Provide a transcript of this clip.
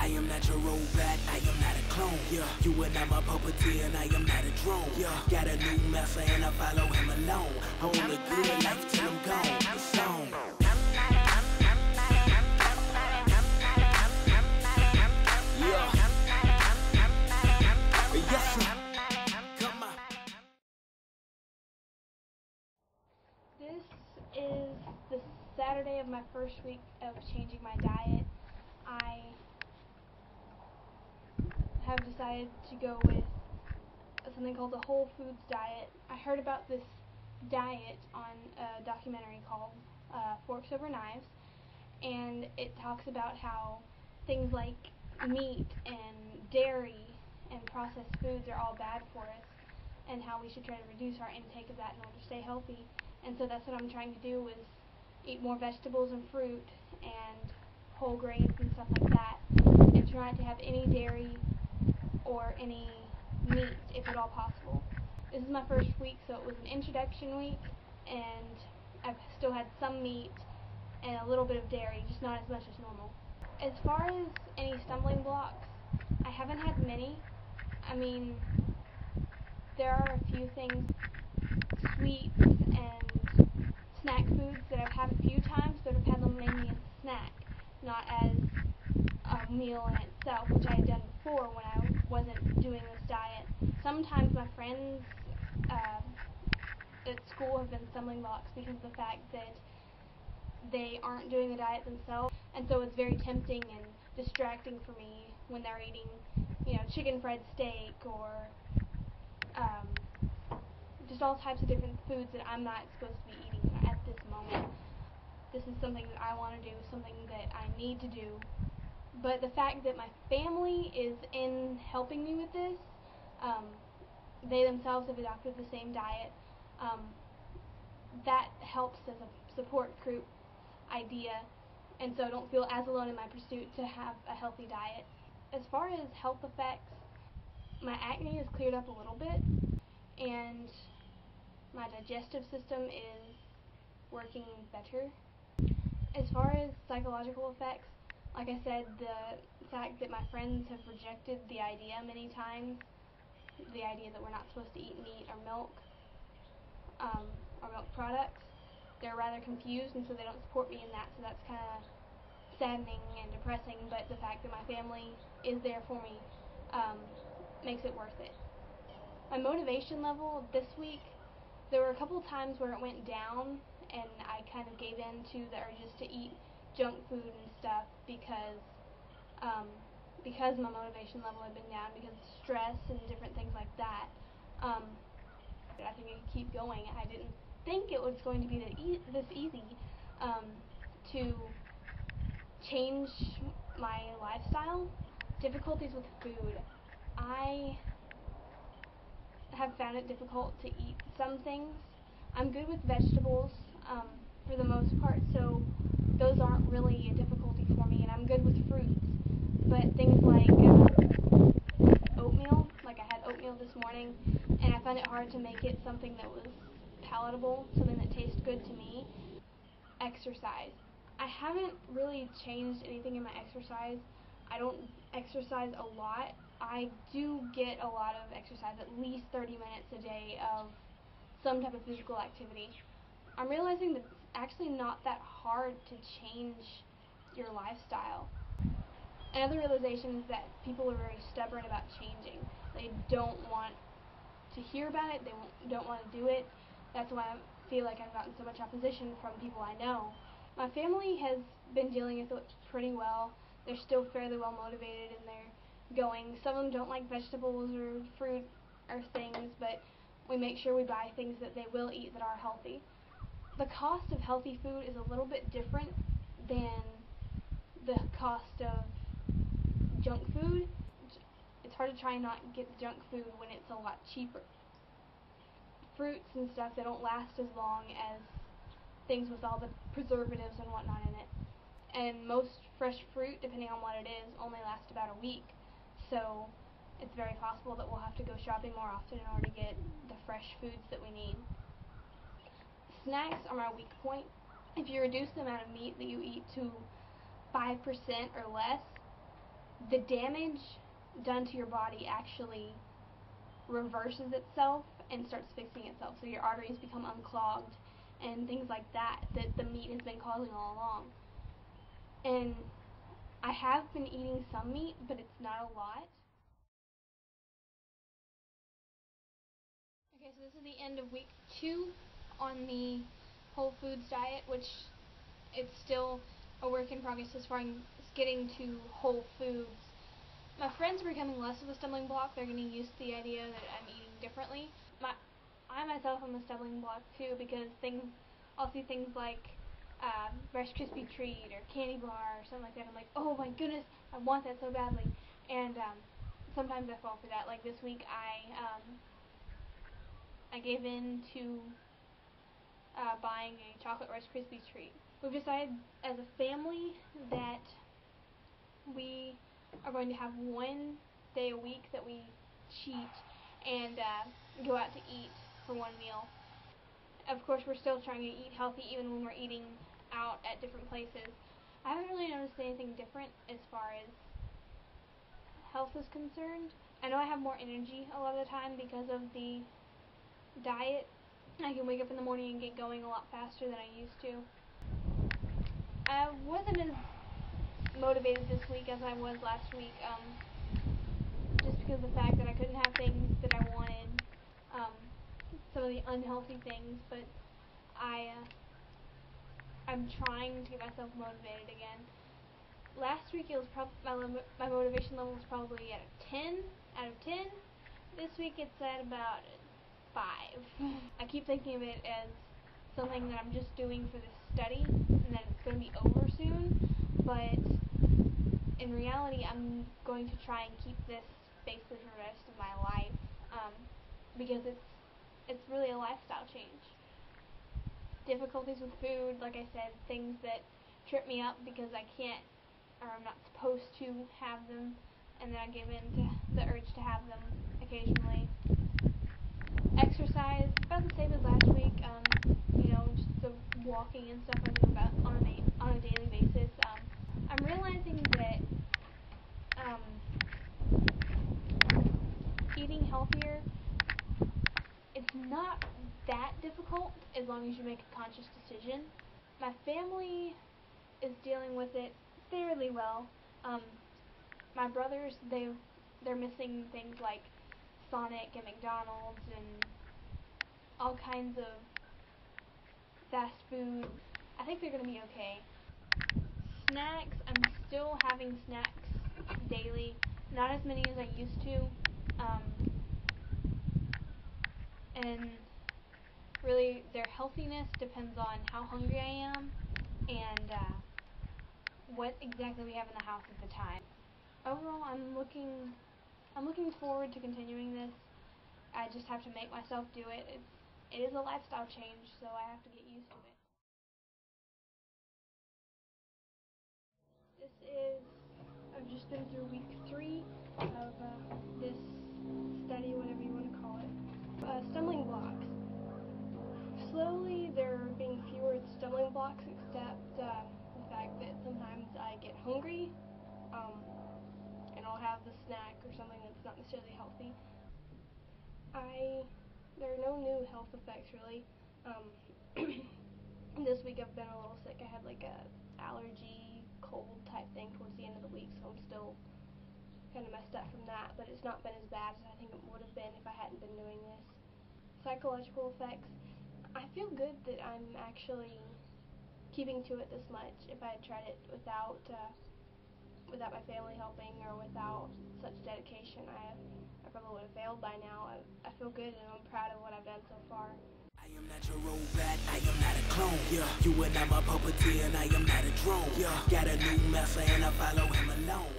I am not your robot, I am not a clone. Yeah, you are not my puppeteer and I am not a drone. Yeah, got a new master and I follow him alone. I want a good life till I'm gone. It's on. Yeah. Yes, sir. Come on. This is the Saturday of my first week of changing my diet. I have decided to go with something called the Whole Foods diet. I heard about this diet on a documentary called Forks Over Knives, and it talks about how things like meat and dairy and processed foods are all bad for us, and how we should try to reduce our intake of that in order to stay healthy. And so that's what I'm trying to do, is eat more vegetables and fruit and whole grains and stuff like that, and try not to have any dairy or any meat if at all possible. This is my first week, so it was an introduction week, and I've still had some meat and a little bit of dairy, just not as much as normal. As far as any stumbling blocks, I haven't had many. I mean, there are a few things, sweets and snack foods that I've had a few times, but I've had them mainly as a snack, not as a meal in itself, which I had done before when I wasn't doing this diet. Sometimes my friends at school have been stumbling blocks because of the fact that they aren't doing the diet themselves, and so it's very tempting and distracting for me when they're eating, chicken fried steak or just all types of different foods that I'm not supposed to be eating at this moment. This is something that I want to do, something that I need to do. But the fact that my family is in helping me with this, they themselves have adopted the same diet, that helps as a support group idea, and so I don't feel as alone in my pursuit to have a healthy diet. As far as health effects, my acne has cleared up a little bit, and my digestive system is working better. As far as psychological effects, like I said, the fact that my friends have rejected the idea many times, the idea that we're not supposed to eat meat or milk products, they're rather confused, and so they don't support me in that, so that's kind of saddening and depressing, but the fact that my family is there for me makes it worth it. My motivation level this week, there were a couple of times where it went down, and I kind of gave in to the urges to eat junk food and stuff because my motivation level had been down because of stress and different things like that. I think I could keep going. I didn't think it was going to be this easy to change my lifestyle. Difficulties with food. I have found it difficult to eat some things. I'm good with vegetables for the most part, so those aren't really a difficulty for me, and I'm good with fruits. But things like oatmeal, like I had oatmeal this morning, and I found it hard to make it something that was palatable, something that tastes good to me. Exercise. I haven't really changed anything in my exercise. I don't exercise a lot. I do get a lot of exercise, at least 30 minutes a day of some type of physical activity. I'm realizing that it's actually not that hard to change your lifestyle. Another realization is that people are very stubborn about changing. They don't want to hear about it. They don't want to do it. That's why I feel like I've gotten so much opposition from people I know. My family has been dealing with it pretty well. They're still fairly well motivated, and they're going. Some of them don't like vegetables or fruit or things, but we make sure we buy things that they will eat that are healthy. The cost of healthy food is a little bit different than the cost of junk food. It's hard to try and not get junk food when it's a lot cheaper. Fruits and stuff, they don't last as long as things with all the preservatives and whatnot in it. And most fresh fruit, depending on what it is, only lasts about a week. So it's very possible that we'll have to go shopping more often in order to get the fresh foods that we need. Snacks are my weak point. If you reduce the amount of meat that you eat to 5% or less, the damage done to your body actually reverses itself and starts fixing itself. So your arteries become unclogged and things like that the meat has been causing all along. And I have been eating some meat, but it's not a lot. Okay, so this is the end of week 2 on the Whole Foods diet, which it's still a work in progress as far as getting to whole foods. My friends are becoming less of a stumbling block. They're getting used to the idea that I'm eating differently. I myself am a stumbling block too, because I'll see things like Rice Krispie treat or candy bar or something like that. I'm like, oh my goodness, I want that so badly. And sometimes I fall for that. Like this week, I gave in to buying a chocolate Rice Krispie treat. We've decided as a family that we are going to have one day a week that we cheat and go out to eat for one meal. Of course, we're still trying to eat healthy even when we're eating out at different places. I haven't really noticed anything different as far as health is concerned. I know I have more energy a lot of the time because of the diet. I can wake up in the morning and get going a lot faster than I used to. I wasn't as motivated this week as I was last week, just because of the fact that I couldn't have things that I wanted, some of the unhealthy things, but I'm trying to get myself motivated again. Last week it was my motivation level was probably at a 10 out of 10. This week it's at about 5. I keep thinking of it as something that I'm just doing for this study and that it's going to be over soon, but in reality I'm going to try and keep this basically for the rest of my life, because it's really a lifestyle change. Difficulties with food, like I said, things that trip me up because I can't, or I'm not supposed to have them, and then I give in to the urge to have them occasionally. Exercise, about the same as last week, just the walking and stuff I do about on a daily basis. I'm realizing that eating healthier, it's not that difficult as long as you make a conscious decision. My family is dealing with it fairly well. My brothers, they're missing things like Sonic and McDonald's and all kinds of fast food. I think they're going to be okay. Snacks, I'm still having snacks daily, not as many as I used to, and really their healthiness depends on how hungry I am and what exactly we have in the house at the time. Overall, I'm looking forward to continuing this. I just have to make myself do it. It is a lifestyle change, so I have to get used to it. I've just been through week 3 of this study, whatever you want to call it. Stumbling blocks. Slowly there are being fewer stumbling blocks, except the fact that sometimes I get hungry, and I'll have the snack or something that's not necessarily healthy. There are no new health effects really. This week I've been a little sick. I had like a allergy, cold type thing towards the end of the week, so I'm still kind of messed up from that, but it's not been as bad as I think it would have been if I hadn't been doing this. Psychological effects. I feel good that I'm actually keeping to it this much. If I had tried it without my family helping or without such dedication, I probably would have failed by now. I feel good and I'm proud of what I've done so far. I am not your robot, I am not a clone. Yeah, you are not my puppeteer and I am not a drone. Yeah, got a new master and I follow him alone.